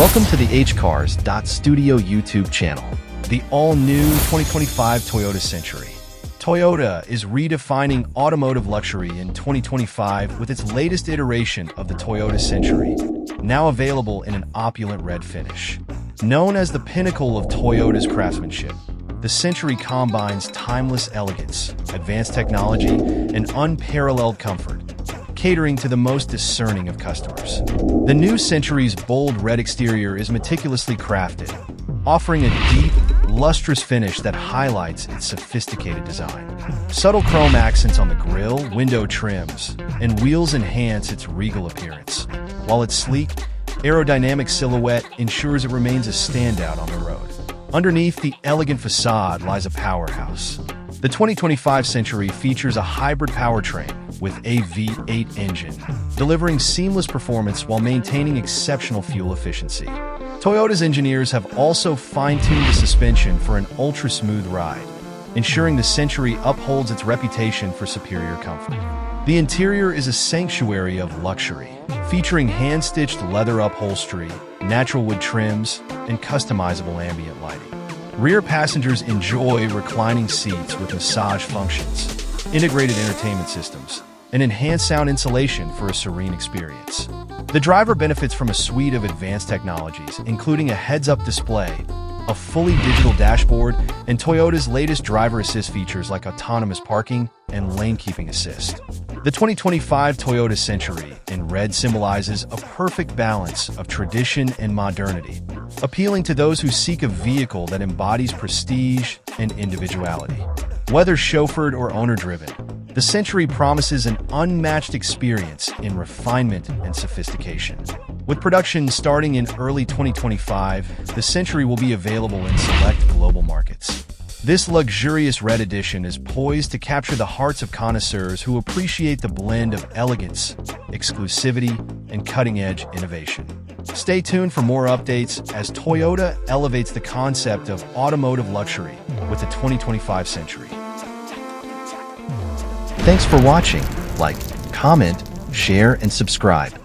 Welcome to the hcars.studio YouTube channel, the all-new 2025 Toyota Century. Toyota is redefining automotive luxury in 2025 with its latest iteration of the Toyota Century, now available in an opulent red finish. Known as the pinnacle of Toyota's craftsmanship, the Century combines timeless elegance, advanced technology, and unparalleled comfort, catering to the most discerning of customers. The new Century's bold red exterior is meticulously crafted, offering a deep, lustrous finish that highlights its sophisticated design. Subtle chrome accents on the grille, window trims, and wheels enhance its regal appearance, while its sleek, aerodynamic silhouette ensures it remains a standout on the road. Underneath the elegant facade lies a powerhouse. The 2025 Century features a hybrid powertrain with a V8 engine, delivering seamless performance while maintaining exceptional fuel efficiency. Toyota's engineers have also fine-tuned the suspension for an ultra-smooth ride, ensuring the Century upholds its reputation for superior comfort. The interior is a sanctuary of luxury, featuring hand-stitched leather upholstery, natural wood trims, and customizable ambient lighting. Rear passengers enjoy reclining seats with massage functions, integrated entertainment systems, and enhanced sound insulation for a serene experience. The driver benefits from a suite of advanced technologies, including a heads-up display, a fully digital dashboard, and Toyota's latest driver assist features like autonomous parking and lane-keeping assist. The 2025 Toyota Century in red symbolizes a perfect balance of tradition and modernity, appealing to those who seek a vehicle that embodies prestige and individuality. Whether chauffeured or owner-driven, the Century promises an unmatched experience in refinement and sophistication. With production starting in early 2025, the Century will be available in select global markets. This luxurious red edition is poised to capture the hearts of connoisseurs who appreciate the blend of elegance, exclusivity, and cutting-edge innovation. Stay tuned for more updates as Toyota elevates the concept of automotive luxury with the 2025 Century. Thanks for watching. Like, comment, share, and subscribe.